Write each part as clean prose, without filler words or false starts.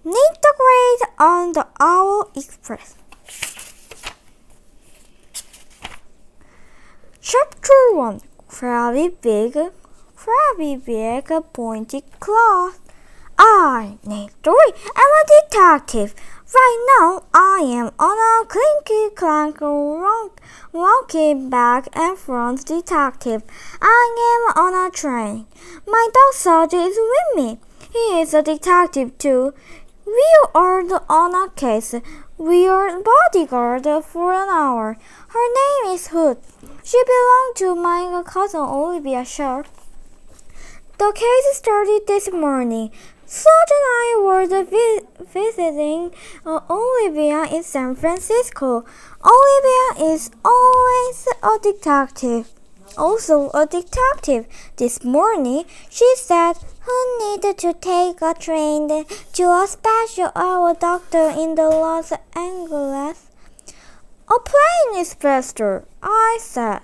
Need the grade on the Owl Express. Chapter 1. Crabby Big, Pointy Claws. I, Nate Dory, am a detective. Right now, I am on a clinky clank walking back and front detective. I am on a train. My dog Sergeant is with me. He is a detective too. We are on a case. We are bodyguard for an hour. Her name is Hood. She belonged to my cousin Olivia Sharp. The case started this morning. Serge and I were visiting Olivia in San Francisco. Olivia is always a detective. Also a detective. This morning, she said who needed to take a train to a special hour doctor in the Los Angeles. A plane is faster, I said.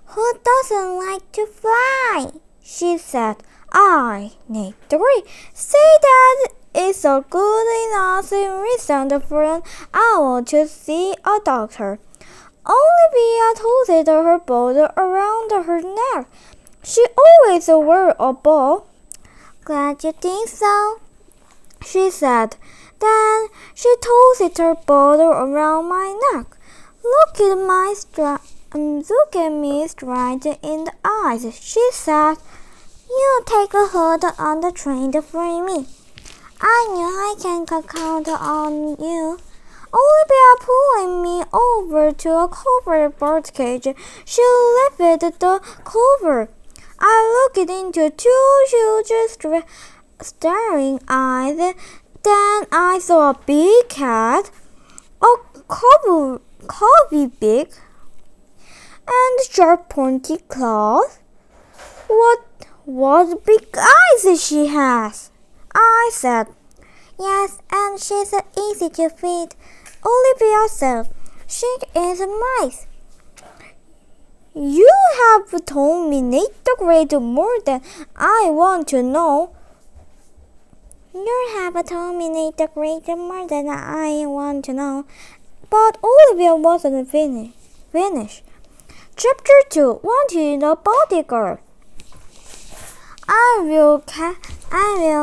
Who doesn't like to fly? She said. I, Nate 3, say that it's a good enough reason for an owl to see a doctor. Olivia tossed her ball around her neck. She always wore a ball. Glad you think so, she said. Then she tossed her ball around my neck. Look at me straight in the eyes, she said. You take a hold on the train for me. I knew I can count on you. Olivia pulling me over to a covered bird cage. She lifted the cover. I looked into two huge staring eyes. Then I saw a big cat, a curvy beak, and sharp pointy claws. What big eyes she has, I said. Yes, and she's easy to feed, Olivia said. She is nice. You have told me Nate the Great more than I want to know. You have told me Nate the Great more than I want to know. But Olivia wasn't finished. Chapter 2. Wanted a bodyguard. I will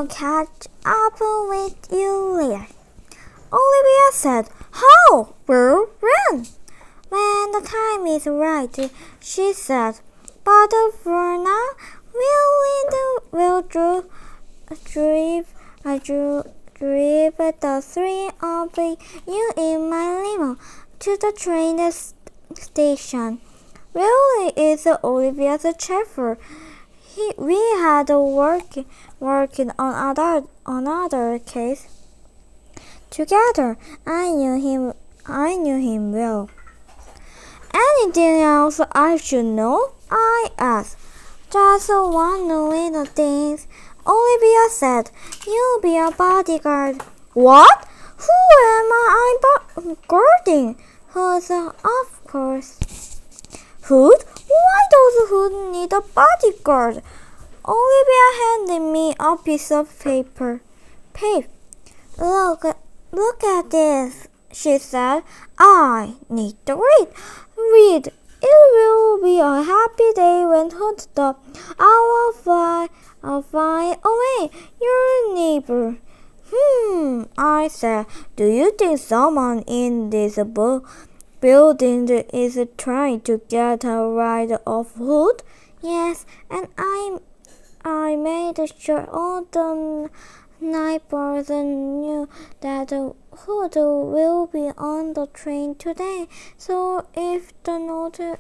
catch up with you later, Olivia said. How? Where? When? When the time is right, she said. But for now, we'll drive the three of you in my limo to the train station. Really is Olivia's chauffeur. We had working on another case together. I knew him well. Anything else I should know? I asked. Just one little thing, Olivia said. You'll be a bodyguard. What? Who am I guarding? Who's, of course. Hood? Why does Hood need a bodyguard? Olivia handed me a piece of paper. Look at this, she said. I need to read. It will be a happy day when Hood stops. I'll fly away, your neighbor. I said. Do you think someone in this building is trying to get a ride of Hood? Yes, and I made sure all the neighbors knew that Hood will be on the train today. So if the naughty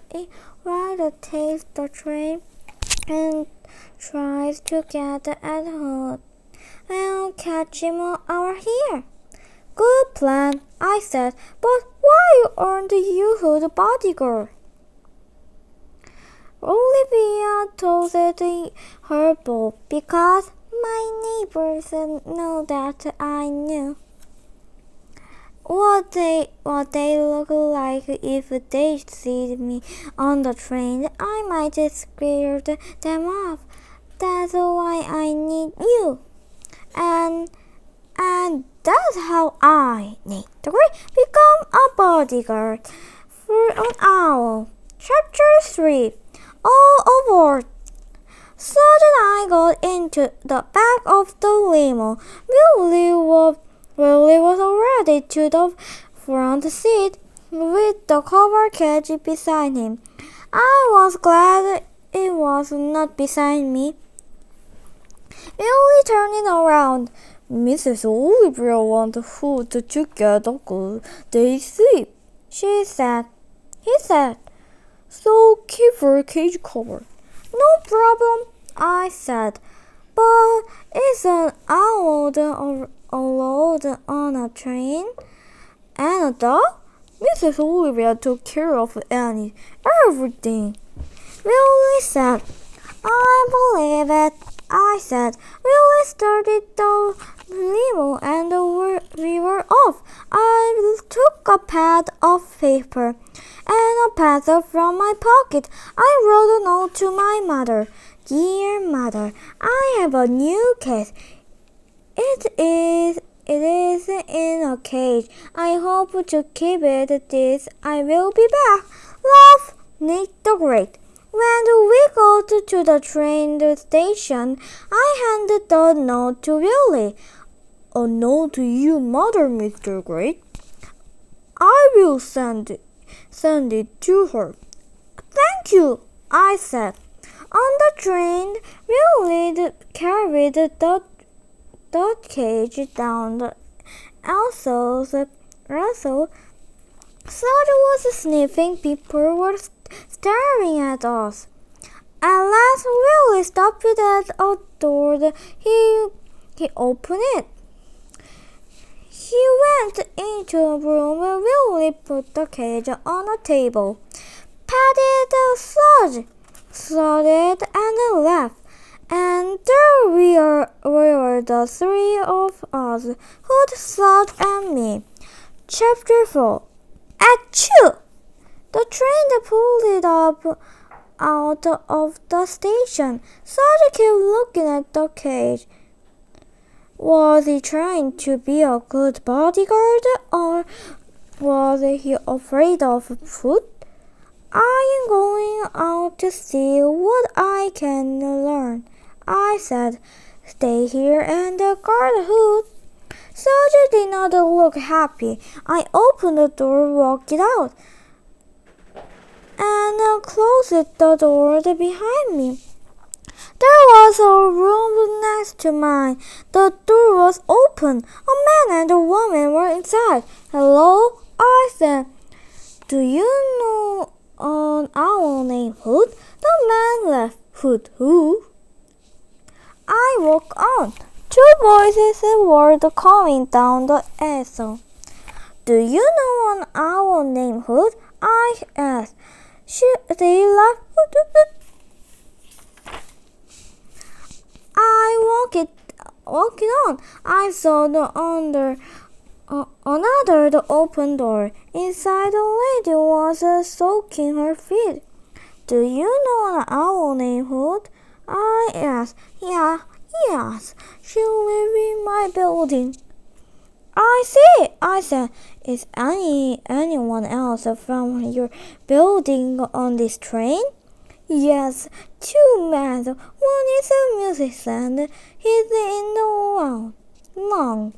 rider takes the train and tries to get at Hood, I'll catch him over here. Good plan, I said, but why aren't you Hood's bodyguard? Olivia tossed her ball because my neighbors know that I knew what they look like if they see me on the train. I might scare them off. That's why I need you. And was how I, Nate the Great, become a bodyguard for an owl. Chapter 3. All aboard. So then I got into the back of the limo. Willie was already to the front seat with the cover cage beside him. I was glad it was not beside me. Willie turning around. Mrs. Olivia wants Hood to get a good day's sleep, he said. So keep her cage covered. No problem, I said. But isn't owl allowed on a train? And a dog? Mrs. Olivia took care of everything. Willie said. I believe it, I said. Willie started the limo and we were off. I took a pad of paper and a pencil from my pocket. I wrote a note to my mother. Dear Mother, I have a new cat. It is in a cage. I hope to keep it this. I will be back. Love, Nick the Great. When we got to the train station, I handed the note to Willie. A note to you, Mother, Mr. Great. I will send it to her. Thank you, I said. On the train, Willie carried the cage down the aisle. Slaughter was sniffing. People were staring at us. At last, Willie stopped at a door. He opened it. He went into a room and Willie put the cage on a table, patted Slaughter and left. And there were the three of us, Hood, Slot, and me. Chapter 4. Achoo! The train pulled up out of the station. Slaughter kept looking at the cage. Was he trying to be a good bodyguard, or was he afraid of food? I am going out to see what I can learn, I said. Stay here and guard Hood. Soldier did not look happy. I opened the door, walked out, and closed the door behind me. There was a room next to mine. The door was open. A man and a woman were inside. Hello, I said. Do you know an owl named Hood? The man laughed. Hood who? I walked on. Two voices were coming down the aisle. Do you know an owl named Hood? I asked. They laughed. I walked on. I saw another open door. Inside, a lady was soaking her feet. Do you know an owl named Hood? I asked. Yes. She lives in my building. I see, I said. Is anyone else from your building on this train? Yes, two men. One is a musician. He's in the lawn.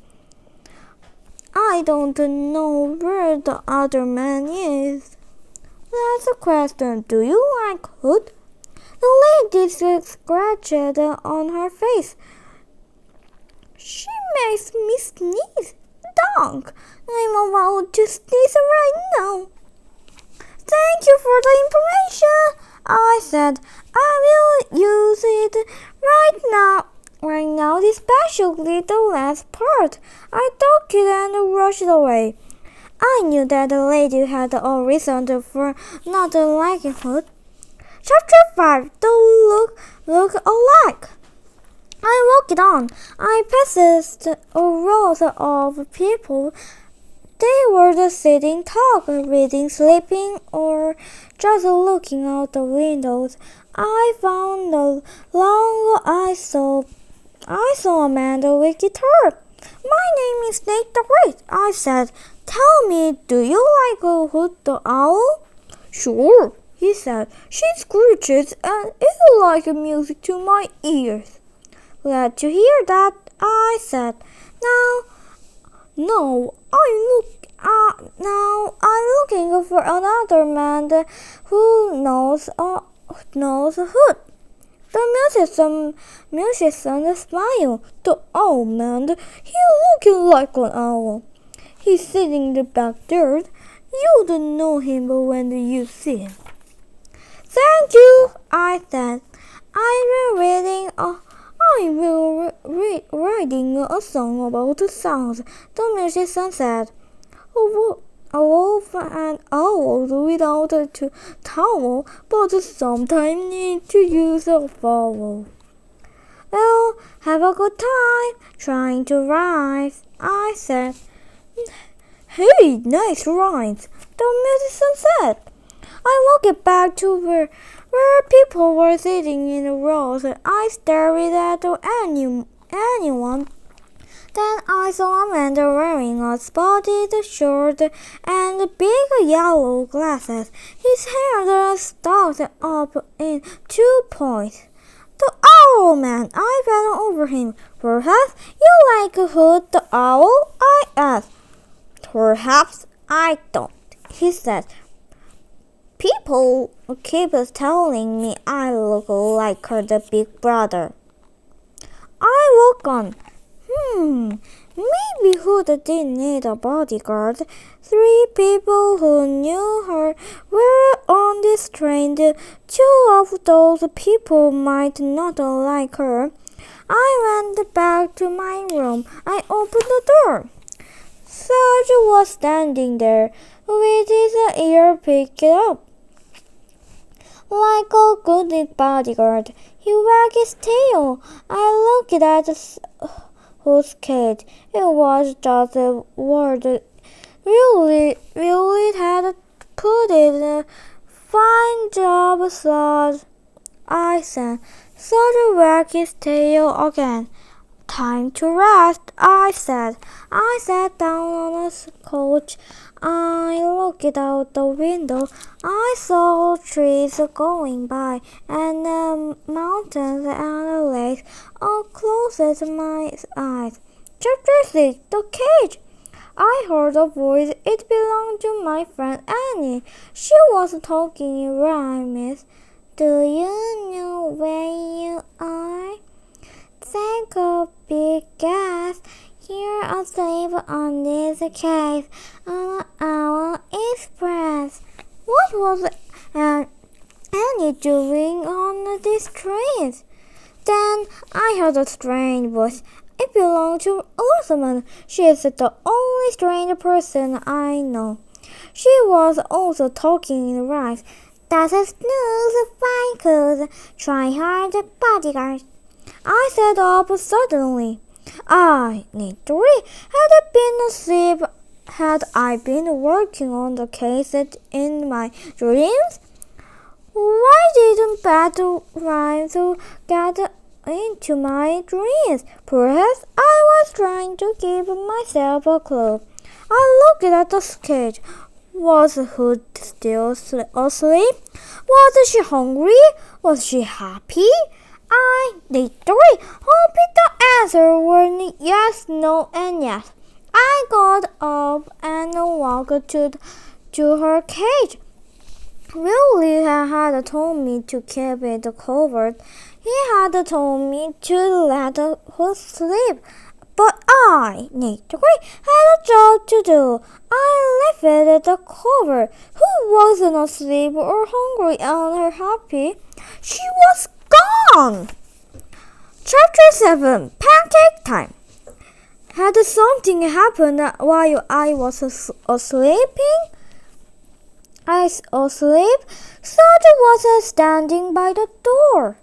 I don't know where the other man is. That's a question. Do you like Hood? The lady scratched on her face. She makes me sneeze. Dog, I'm about to sneeze right now. Thank you for the information, I said. I will use it right now. Right now, especially the last part. I took it and rushed away. I knew that the lady had a reason for not liking Hood. Chapter 5. The look alike. I walked on. I passed a row of people. They were sitting, talking, reading, sleeping, or just looking out the windows. I found the I saw a man with guitar. My name is Nate the great, I said. Tell me, do you like Hoot the Owl? Sure, he said. She screeches and it's like music to my ears. Glad to hear that, I said. Now I'm looking for another man who knows a hoot. The musician smiled. The owl man, he looking like an owl. He's sitting in the back there. You don't know him when you see him. Thank you, I said. Writing a song about the sounds. The musician said, a wolf and owls without a towel, but sometimes need to use a vowel. Well, have a good time trying to rhyme, I said. Hey, nice rhymes, the musician said. I walked back to where people were sitting in rows. I stared at anyone. Then I saw a man wearing a spotted shirt and big yellow glasses. His hair stuck up in 2 points. The owl man, I ran over him. Perhaps you like Hoot the Owl? I asked. Perhaps I don't, he said. People keep telling me I look like the big brother. I walk on. Maybe Hoot didn't need a bodyguard. 3 people who knew her were on this train. 2 of those people might not like her. I went back to my room. I opened the door. Serge was standing there with his ear picked up. Like a good bodyguard, he wagged his tail. I looked at Hoot's cage. It was just a word. Really had put in a fine job, Serge, I said. Serge wagged his tail again. Time to rest, I said. I sat down on a couch. I looked out the window. I saw trees going by and the mountains and the lakes all closed my eyes. Chapter 6, The Cage. I heard a voice. It belonged to my friend Annie. She was talking in rhymes. Do you know where you are? Take a big guess. You're asleep on this cave on our express. What was Annie doing on these trees? Then I heard a strange voice. It belonged to Elizabeth. She is the only strange person I know. She was also talking in rhymes. That's a snooze, fine clothes, try hard, bodyguard. I sat up suddenly. I, Nitori, had been asleep. Had I been working on the case in my dreams? Why didn't bad rhymes get into my dreams? Perhaps I was trying to give myself a clue. I looked at the cage. Was Hoot still asleep? Was she hungry? Was she happy? I, Nitori, hoped the answer were yes, no, and yes. I got up and walked to her cage. Willie had told me to keep it covered. He had told me to let her sleep. But I, Nitori, had a job to do. I lifted the cover. Who wasn't asleep or hungry or happy? She was gone! Chapter 7, Pancake Time. Had something happened while I was sleeping? Serge was standing by the door.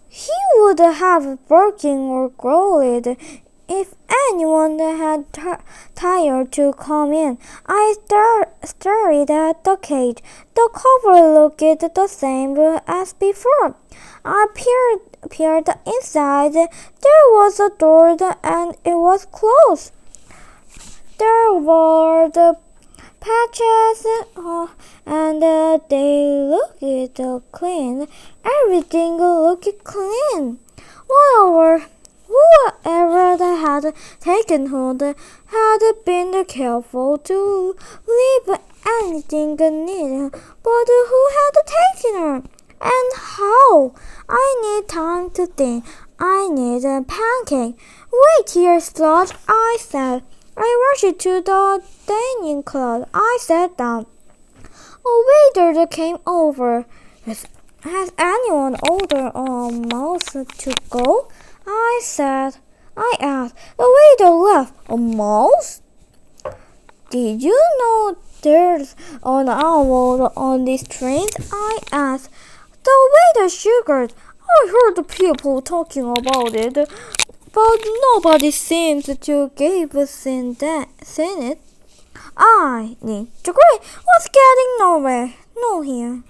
He would have barking or growled if anyone had tired to come in. I stared at the cage. The cover looked the same as before. I peered inside. There was a door and it was closed. There were the patches and they looked clean. Everything looked clean. Whoever had taken hold had been careful to leave anything neat, but who had taken her? And how? I need time to think. I need a pancake. Wait here, Sludge, I said. I rushed to the dining closet. I sat down. A waiter came over. Has anyone ordered a mouse to go? I asked. The waiter laughed. A mouse? Did you know there's an owl on these trains? I asked. The waiter shivered. I heard the people talking about it, but nobody seems to have seen it. I need to agree. Was getting nowhere. No here.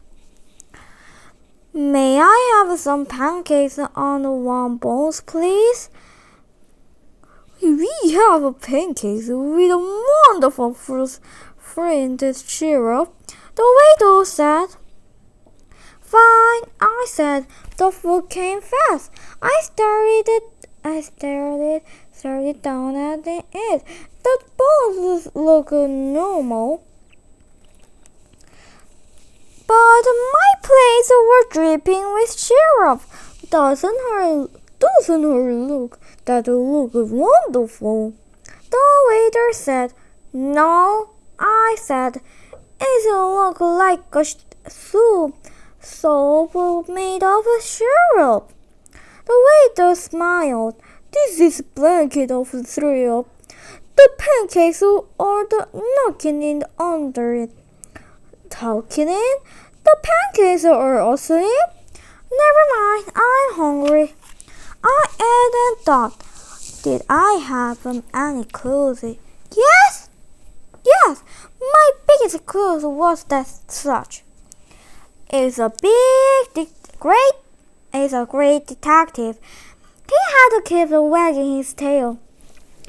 May I have some pancakes on one bowl, please? We have pancakes with a wonderful fruit syrup, the waiter said. Fine, I said. The food came fast. I stared down at it. The bowls looked normal, but my plates were dripping with syrup. Doesn't her look wonderful? The waiter said. No, I said. It looks like a soap made of syrup. The waiter smiled. This is a blanket of syrup. The pancakes are knocking in under it. Talking in? The pancakes are asleep? Never mind, I'm hungry. I ate and thought. Did I have any clues? Yes. My biggest clue was that such. Is a great detective. He had to keep wagging his tail,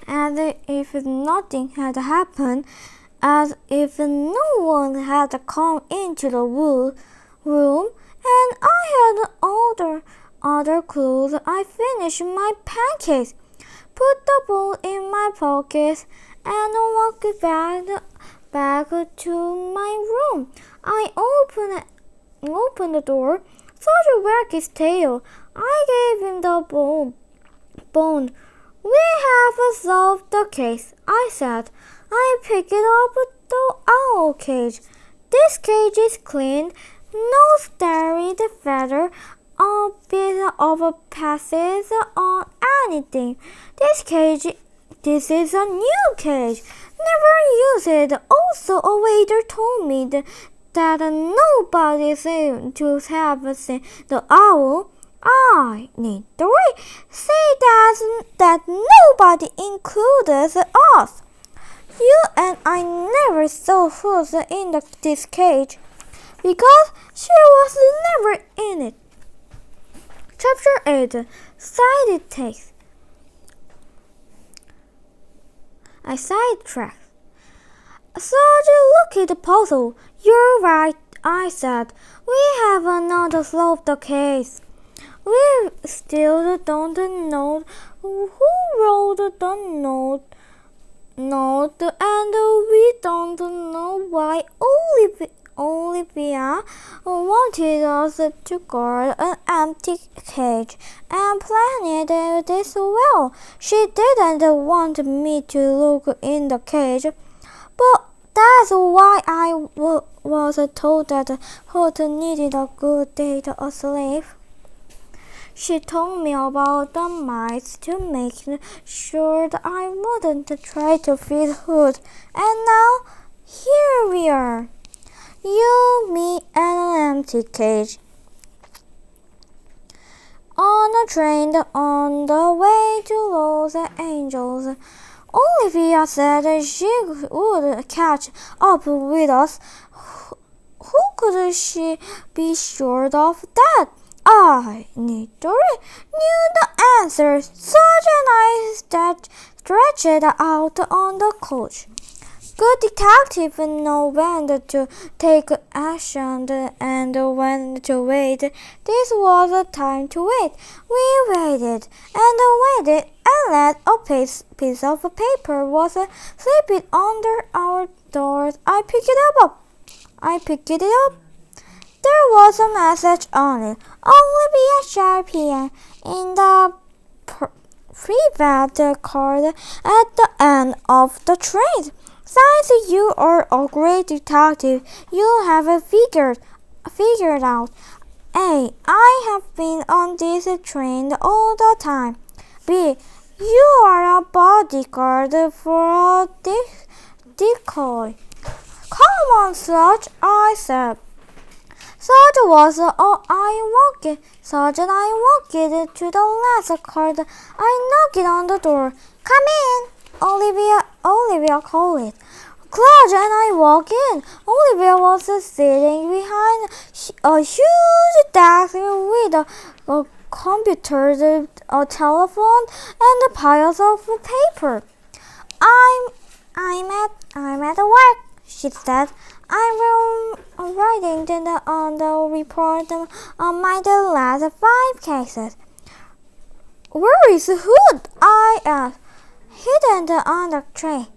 as if nothing had happened, as if no one had come into the room, and I had other clues. I finished my pancakes, put the bowl in my pocket, and walked back to my room. I opened the door, saw the wag his tail. I gave him the bone. We have solved the case, I said. I picked up the owl cage. This cage is clean, no starry feather, a bit of a passes on anything. This is a new cage. Never use it. Also, a waiter told me that nobody seemed to have seen the owl. I need to say that nobody included us. You and I never saw who's in this cage, because she was never in it. Chapter 8. Side takes. I sidetracked. So you look at the puzzle. You're right, I said. We have not solved the case. We still don't know who wrote the note, and we don't know why Olivia wanted us to guard an empty cage and planned it this well. She didn't want me to look in the cage, but that's why I was told that Holt needed a good day asleep. She told me about the mice to make sure that I wouldn't try to feed Hood. And now, here we are. You, me, and an empty cage. On a train on the way to Los Angeles. Olivia said she would catch up with us. Who could she be sure of that? I knew the answer. Such a nice stretched out on the couch. Good detectives know when to take action and when to wait. This was a time to wait. We waited and let a piece of paper was slipped under our doors. I picked it up. There was a message on it. Only be a sharp here in the private card at the end of the trade. Since you are a great detective, you have figured out. A. I have been on this train all the time. B. You are a bodyguard for a decoy. Come on, Sarge, I said. Sergeant was Sergeant, I walked to the last card. I knocked on the door. Come in, Olivia called it. Claude and I walked in. Olivia was sitting behind a huge desk with a computer, a telephone, and piles of paper. I'm at work, she said. I'm writing on the report on my last 5 cases. Where is Hood? I asked. Hidden on the tray.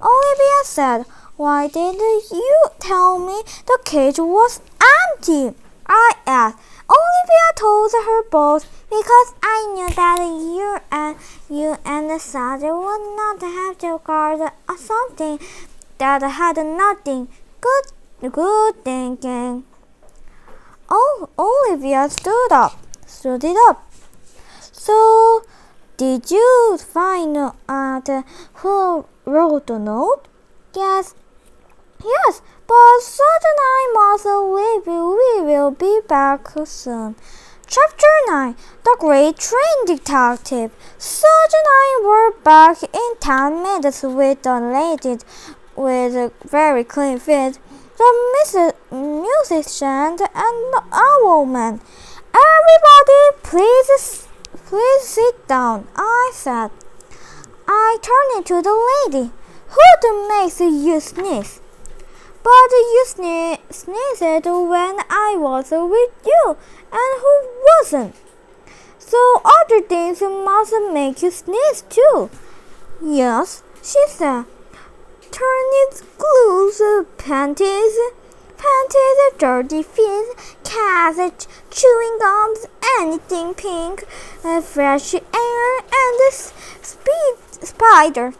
Olivia said, Why didn't you tell me the cage was empty? I asked. Olivia told her boss, because I knew that you and the sergeant would not have to guard something that had nothing. Good thinking. Oh, Olivia stood it up. So, did you find out who wrote the note? Yes, but Sergeant, I must leave you. We will be back soon. Chapter 9. The Great Train Detective. Sergeant and I were back in 10 minutes with the lady with a very clean fit, the musician, and the owl man. Everybody, please sit down, I said. I turned to the lady. Who makes you sneeze? But you sneezed when I was with you, and who wasn't? So other things must make you sneeze too. Yes, she said. Turnips, glues, panties, dirty feet, cats, chewing gums, anything pink, fresh air, and a spider.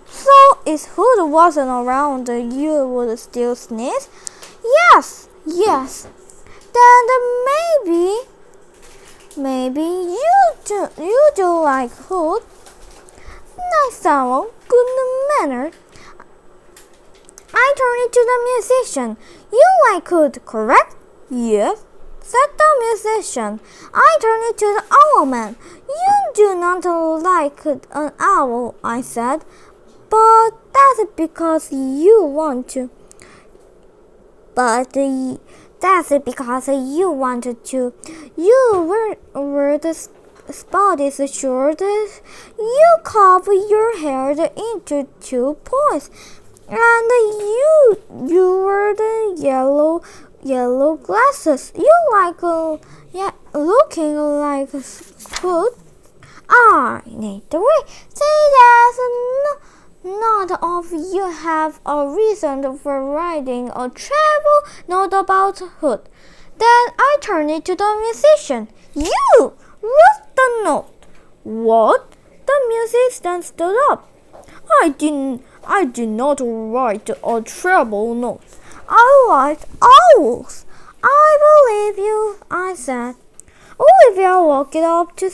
So if Hood wasn't around, you would still sneeze? Yes. Then maybe you do like Hood. Nice fellow, good mannered. I turned to the musician. You like Hood, correct? Yes, said the musician. I turned to the owl man. You do not like an owl, I said. But that's because you want to. You were the spot is short. You carve your hair into 2 points, and you wear the yellow glasses. You like looking like Hood. I need to say that none of you have a reason for writing a travel note about Hood. Then I turned to the musician. You wrote the note. What? The musician stood up. I did not write a travel note. I like owls. I believe you, I said. Olivia walked up to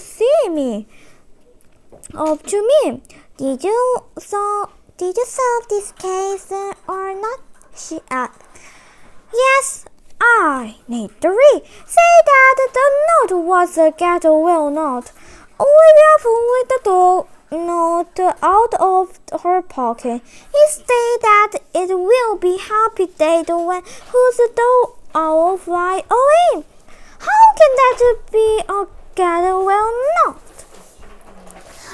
me. Did you solve this case or not? She asked. Yes, I need to say that the note was a get-well note. Olivia pulled the note out of her pocket. He said that it will be happy day when whose the owl fly away. How can that be a get-well note?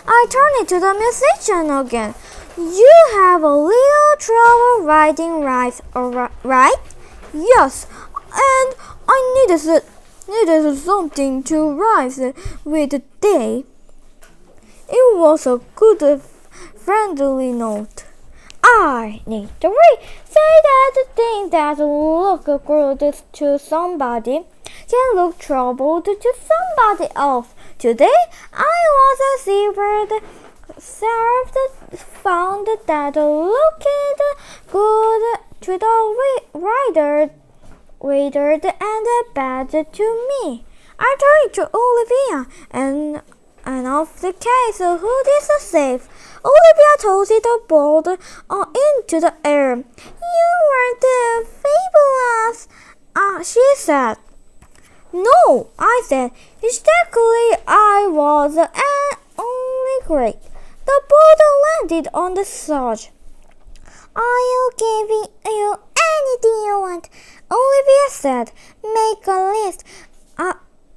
I turned to the musician again. You have a little trouble writing rhymes, right? Yes, and I needed something to rhyme with the day. It was a good, friendly note. I need to say that the thing that look good to somebody can look troubled to somebody else. Today I was a seabird served found that looking good to the waiter and bad to me. I turned to Olivia and of the case who is safe. Olivia tossed the board into the air. You were the fabulous, she said. No, I said. Exactly, I was only great. The board landed on the sledge. I'll give you anything you want, Olivia said. Make a list.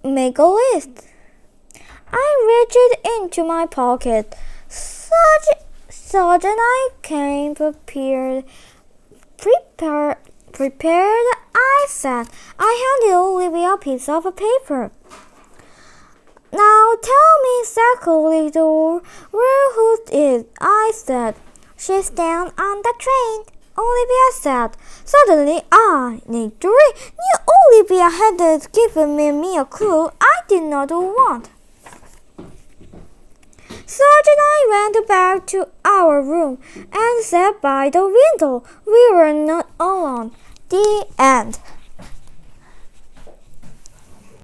Make a list. I reached into my pocket. Such and I came prepared, I said. I handed Olivia a piece of paper. Now tell me exactly where who is, I said. She's down on the train, Olivia said. Suddenly I knew Olivia had given me a clue I did not want. Serge and I went back to our room and sat by the window. We were not alone. The end.